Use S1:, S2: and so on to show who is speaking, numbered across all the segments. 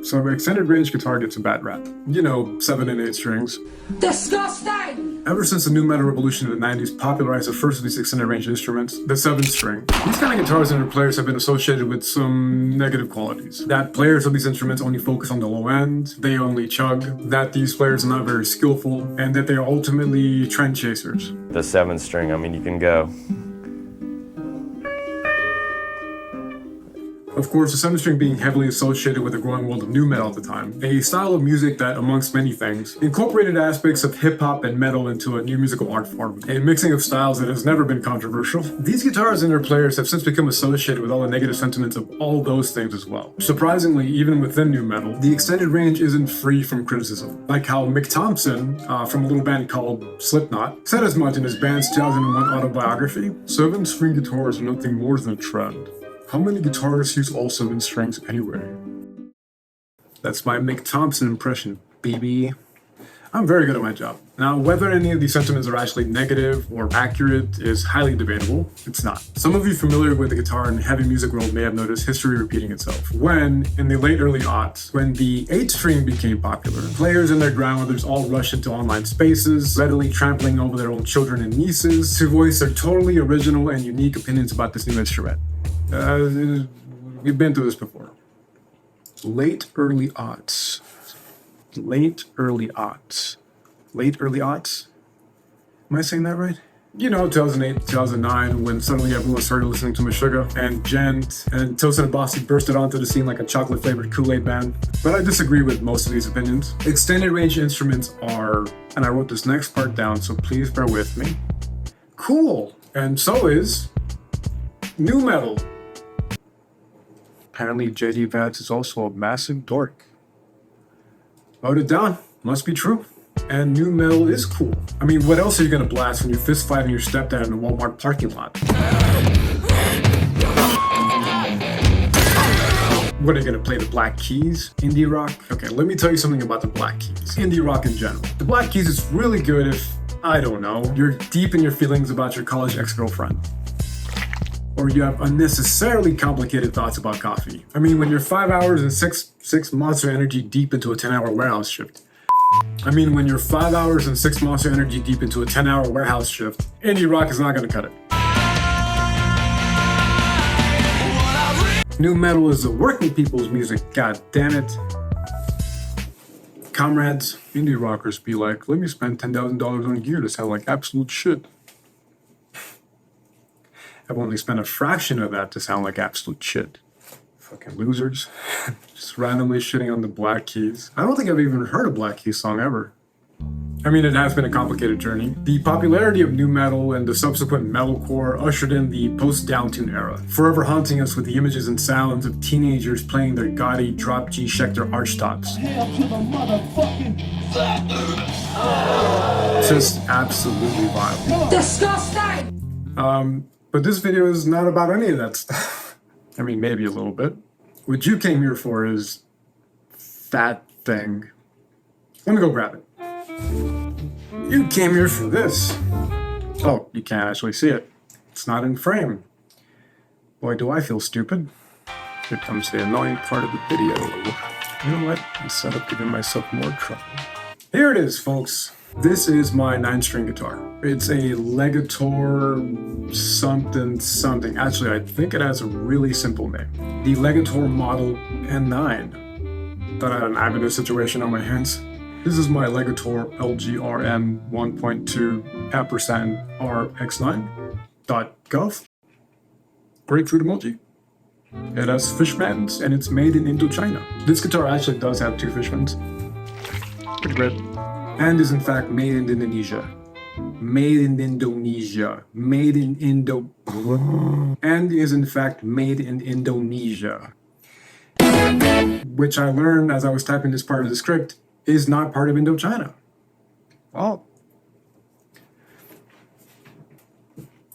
S1: So extended range guitar gets a bad rap. You know, 7 and 8 strings.
S2: Disgusting!
S1: Ever since the new metal revolution of the 90s popularized the first of these extended range instruments, the 7-string, these kind of guitars and their players have been associated with some negative qualities. That players of these instruments only focus on the low end, they only chug, that these players are not very skillful, and that they are ultimately trend chasers.
S3: The 7-string, I mean, you can go.
S1: Of course, the 7-string being heavily associated with the growing world of nu metal at the time, a style of music that, amongst many things, incorporated aspects of hip-hop and metal into a new musical art form, a mixing of styles that has never been controversial. These guitars and their players have since become associated with all the negative sentiments of all those things as well. Surprisingly, even within nu metal, the extended range isn't free from criticism, like how Mick Thompson, from a little band called Slipknot, said as much in his band's 2001 autobiography. 7-string guitars are nothing more than a trend. How many guitarists use all 7 strings anyway? That's my Mick Thompson impression, baby. I'm very good at my job. Now, whether any of these sentiments are actually negative or accurate is highly debatable. It's not. Some of you familiar with the guitar and heavy music world may have noticed history repeating itself. When, in the late early aughts, when the 8-string became popular, players and their grandmothers all rushed into online spaces, readily trampling over their own children and nieces to voice their totally original and unique opinions about this new instrument. We've been through this before. Late early aughts. Am I saying that right? You know, 2008, 2009, when suddenly everyone started listening to Meshuggah and Gent, and Tosin and Bossy bursted onto the scene like a chocolate-flavored Kool-Aid band. But I disagree with most of these opinions. Extended range instruments are, and I wrote this next part down, so please bear with me, cool. And so is nu metal. Apparently JD Vance is also a massive dork. Wrote it down. Must be true. And nu metal is cool. I mean, what else are you gonna blast when you're fist fighting your stepdad in a Walmart parking lot? What are you gonna play, the Black Keys? Indie rock? Okay, let me tell you something about the Black Keys. Indie rock in general. The Black Keys is really good if, I don't know, you're deep in your feelings about your college ex-girlfriend. Or you have unnecessarily complicated thoughts about coffee. I mean, when you're 5 hours and six Monster Energy deep into a 10-hour warehouse shift. I mean, when you're 5 hours and 6 Monster Energy deep into a 10-hour warehouse shift, indie rock is not gonna cut it. Nu metal is the working people's music, god damn it. Comrades, indie rockers be like, let me spend $10,000 on gear to sound like absolute shit. I've only spent a fraction of that to sound like absolute shit. Fucking losers. Just randomly shitting on the Black Keys. I don't think I've even heard a Black Keys song ever. I mean, it has been a complicated journey. The popularity of nu metal and the subsequent metalcore ushered in the post-downtune era, forever haunting us with the images and sounds of teenagers playing their gaudy drop G Schecter archtops. Just absolutely vile.
S2: Disgusting!
S1: But this video is not about any of that stuff. I mean, maybe a little bit. What you came here for is that thing. Let me go grab it. You came here for this. Oh, you can't actually see it. It's not in frame. Boy, do I feel stupid. Here comes the annoying part of the video. You know what? Instead of giving myself more trouble. Here it is, folks. This is my 9-string guitar. It's a Legator something. Actually, I think it has a really simple name. The Legator Model N9. Thought I had an Avenue situation on my hands. This is my Legator LGRM 1.2 ampersand RX9.gov. Grapefruit emoji. It has fishmans and it's made in Indochina. This guitar actually does have 2 fishmans. Pretty great. And is in fact made in Indonesia. Made in Indonesia. Made in And is in fact made in Indonesia. Which I learned as I was typing this part of the script is not part of Indochina. Well,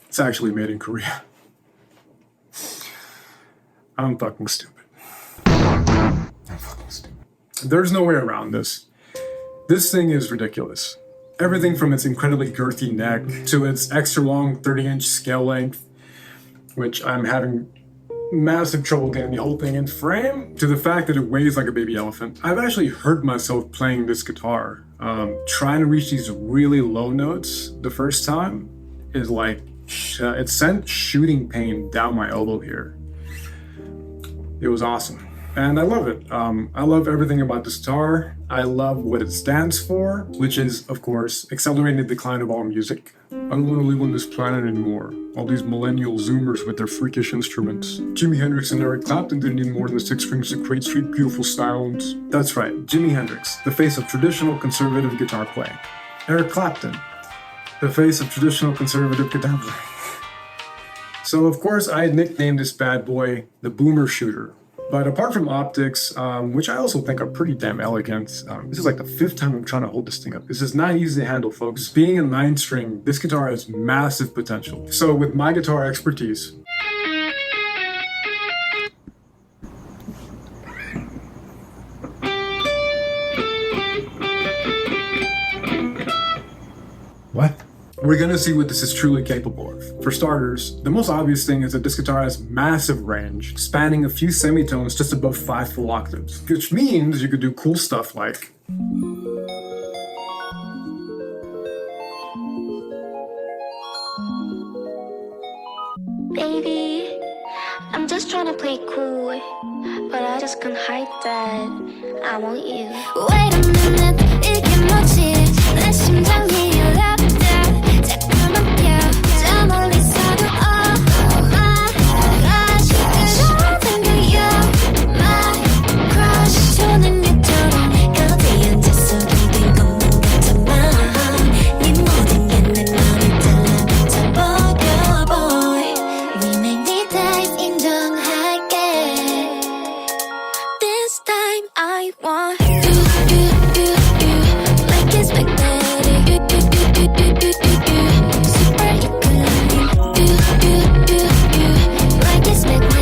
S1: it's actually made in Korea. I'm fucking stupid. There's no way around this. This thing is ridiculous. Everything from its incredibly girthy neck to its extra long 30-inch scale length, which I'm having massive trouble getting the whole thing in frame, to the fact that it weighs like a baby elephant. I've actually hurt myself playing this guitar. Trying to reach these really low notes the first time is like, it sent shooting pain down my elbow here. It was awesome. And I love it. I love everything about this guitar. I love what it stands for, which is, of course, accelerating the decline of all music. I don't want to live on this planet anymore. All these millennial zoomers with their freakish instruments. Jimi Hendrix and Eric Clapton didn't need more than 6 strings to create sweet, beautiful sounds. That's right, Jimi Hendrix, the face of traditional conservative guitar playing. Eric Clapton, the face of traditional conservative guitar playing. So, of course, I had nicknamed this bad boy the Boomer Shooter. But apart from optics, which I also think are pretty damn elegant, this is like the 5th time I'm trying to hold this thing up. This is not easy to handle, folks. Being a 9-string, this guitar has massive potential. So with my guitar expertise, what? We're gonna see what this is truly capable of. For starters, the most obvious thing is that this guitar has massive range, spanning a few semitones just above 5 full octaves, which means you could do cool stuff like
S4: Baby, I'm just trying to play cool, but I just can't hide that I want you. Wait a minute, 이게 뭐지? 내 심장이 랩다 잠깐만 펴. 저 멀리서도 oh my gosh, 그러던 그 you're my crush. 손은 예처럼 거대한 앉아서 기대 걷는 같잖아. 네 모든 게 내 맘을 달라붙어 boy. Remake 네 type 인정할게. This time I want you, like it's magnetic. Super Eclipsed. Like it's magnetic.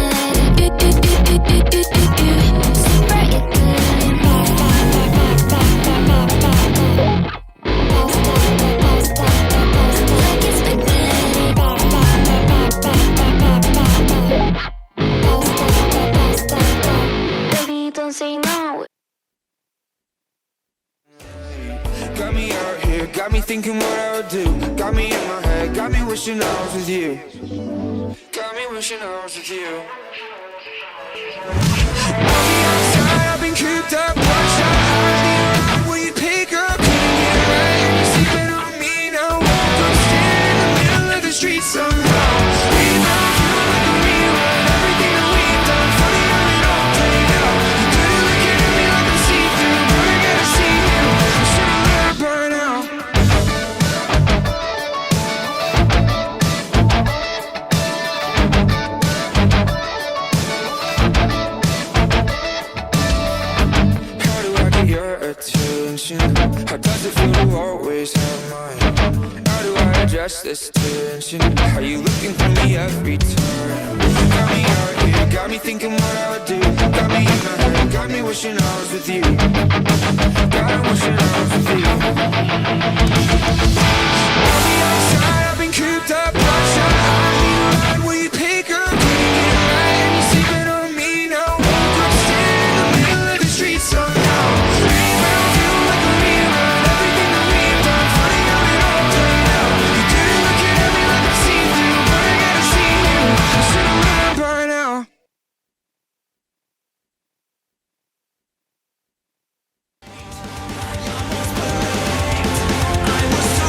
S4: Super Baby, don't say no.
S5: Got me out here, got me thinking what I would do. Got me in my head, got me wishing I was with you. Got me wishing I was with you. I'll be outside, I've been cooped up, watch out, hiding. Will you pick up? Couldn't get it right, and you're sleeping on me now. I'm standing in the middle of the street somehow. We both feel like a rerun, everything that we've done. Funny how it all played out. You couldn't look at me like I'm see-through, but I gotta see you. Should've let it burn out. How do I get your attention? How does it feel to always have mine? How do I address this tension? How you looking for me every turn? Got me out here, got me thinking what I would do. Got me in my head, got me wishing I was with you. Got me wishing I was with you. I'll be outside, I've been cooped up, watch out, hiding. Will you pick up? Couldn't get it right, and you're sleeping on me now. I'm standing in the middle of the street somehow. We both feel like a rerun, everything that we've done. Funny how it all played out. You couldn't look at me like I've seen through, but I gotta see you. Should've let it burn out. I was so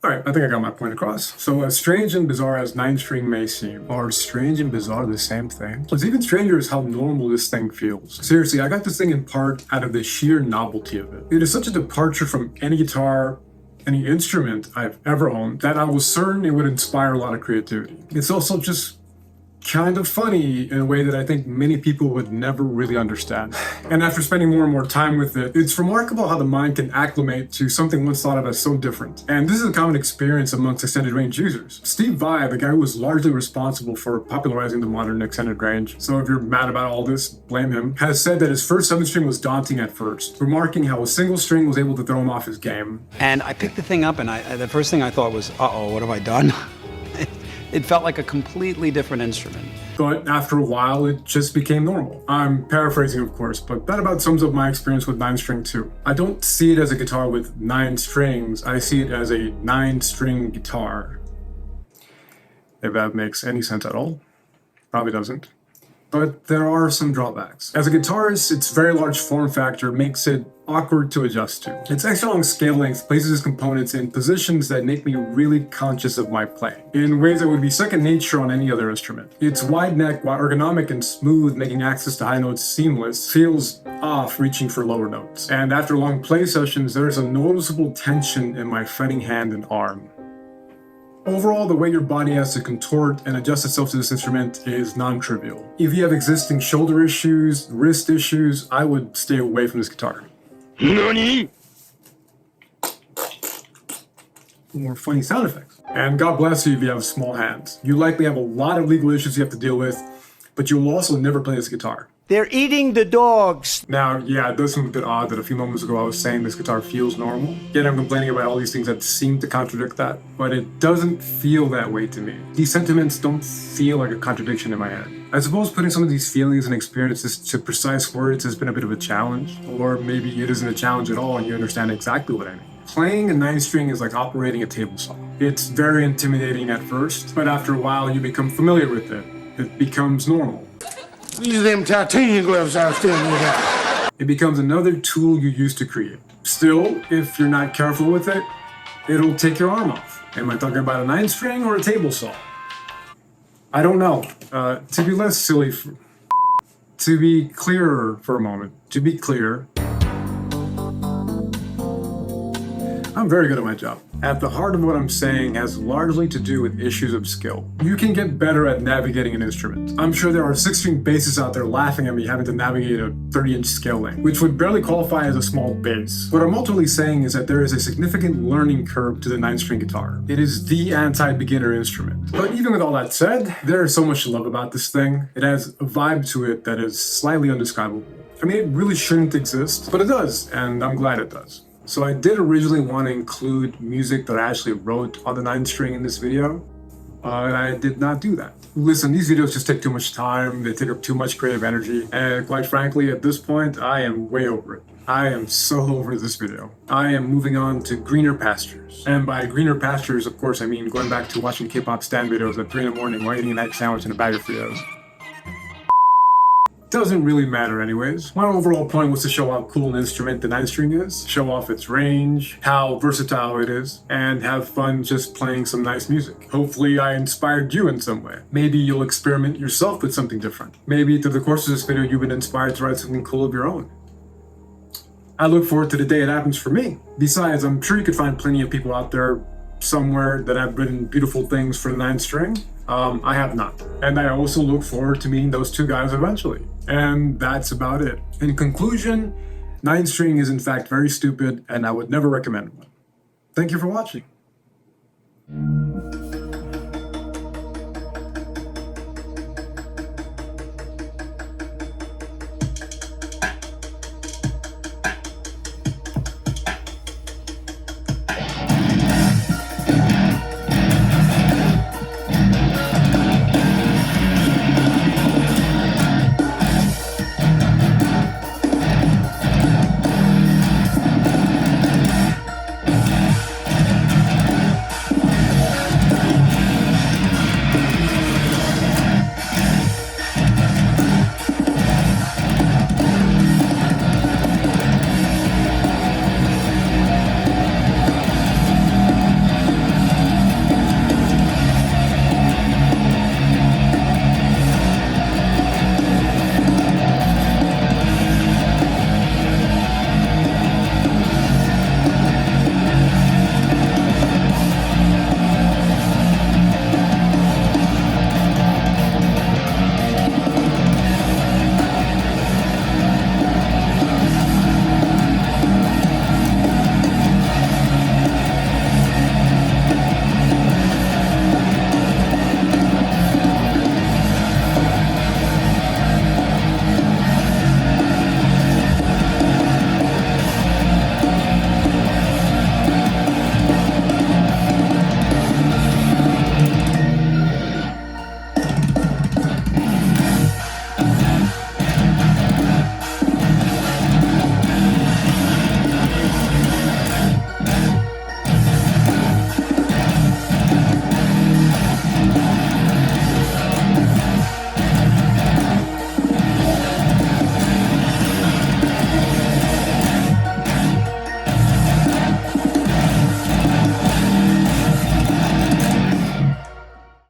S1: Alright, I think I got my point across. So as strange and bizarre as 9-string may seem, are strange and bizarre the same thing? What's even stranger is how normal this thing feels. Seriously, I got this thing in part out of the sheer novelty of it. It is such a departure from any guitar, any instrument I've ever owned, that I was certain it would inspire a lot of creativity. It's also just kind of funny in a way that I think many people would never really understand. And after spending more and more time with it, it's remarkable how the mind can acclimate to something once thought of as so different. And this is a common experience amongst extended range users. Steve Vai, the guy who was largely responsible for popularizing the modern extended range, so if you're mad about all this, blame him, has said that his first 7-string was daunting at first, remarking how a single string was able to throw him off his game.
S6: And I picked the thing up and the first thing I thought was, uh-oh, what have I done? It felt like a completely different instrument.
S1: But after a while, it just became normal. I'm paraphrasing, of course, but that about sums up my experience with 9-string too. I don't see it as a guitar with 9 strings, I see it as a 9-string guitar. If that makes any sense at all. Probably doesn't. But there are some drawbacks. As a guitarist, its very large form factor makes it awkward to adjust to. Its extra long scale length places its components in positions that make me really conscious of my playing, in ways that would be second nature on any other instrument. Its wide neck, while ergonomic and smooth, making access to high notes seamless, feels off reaching for lower notes. And after long play sessions, there's a noticeable tension in my fretting hand and arm. Overall, the way your body has to contort and adjust itself to this instrument is non-trivial. If you have existing shoulder issues, wrist issues, I would stay away from this guitar. NANI? More funny sound effects. And God bless you if you have small hands. You likely have a lot of legal issues you have to deal with, but you will also never play this guitar.
S7: They're eating the dogs.
S1: Now, yeah, it does seem a bit odd that a few moments ago I was saying this guitar feels normal. Yet I'm complaining about all these things that seem to contradict that, but it doesn't feel that way to me. These sentiments don't feel like a contradiction in my head. I suppose putting some of these feelings and experiences to precise words has been a bit of a challenge, or maybe it isn't a challenge at all and you understand exactly what I mean. Playing a 9-string is like operating a table saw. It's very intimidating at first, but after a while you become familiar with it. It becomes normal.
S8: These are them titanium gloves I was telling you about.
S1: It becomes another tool you use to create. Still, if you're not careful with it, it'll take your arm off. Am I talking about a 9-string or a table saw? I don't know. To be less silly, to be clearer for a moment, to be clear, I'm very good at my job. At the heart of what I'm saying has largely to do with issues of skill. You can get better at navigating an instrument. I'm sure there are 6-string bassists out there laughing at me having to navigate a 30-inch scale length, which would barely qualify as a small bass. What I'm ultimately saying is that there is a significant learning curve to the 9-string guitar. It is the anti-beginner instrument. But even with all that said, there is so much to love about this thing. It has a vibe to it that is slightly indescribable. I mean, it really shouldn't exist, but it does, and I'm glad it does. So I did originally want to include music that I actually wrote on the 9-string in this video, and I did not do that. Listen, these videos just take too much time, they take up too much creative energy, and quite frankly, at this point, I am way over it. I am so over this video. I am moving on to greener pastures. And by greener pastures, of course, I mean going back to watching K-pop stan videos at 3 in the morning while eating an egg sandwich and a bag of Fritos. Doesn't really matter anyways. My overall point was to show how cool an instrument the 9-string is, show off its range, how versatile it is, and have fun just playing some nice music. Hopefully I inspired you in some way. Maybe you'll experiment yourself with something different. Maybe through the course of this video you've been inspired to write something cool of your own. I look forward to the day it happens for me. Besides, I'm sure you could find plenty of people out there somewhere that have written beautiful things for the 9-string. I have not. And I also look forward to meeting those 2 guys eventually. And that's about it. In conclusion, 9-string is in fact very stupid and I would never recommend one. Thank you for watching.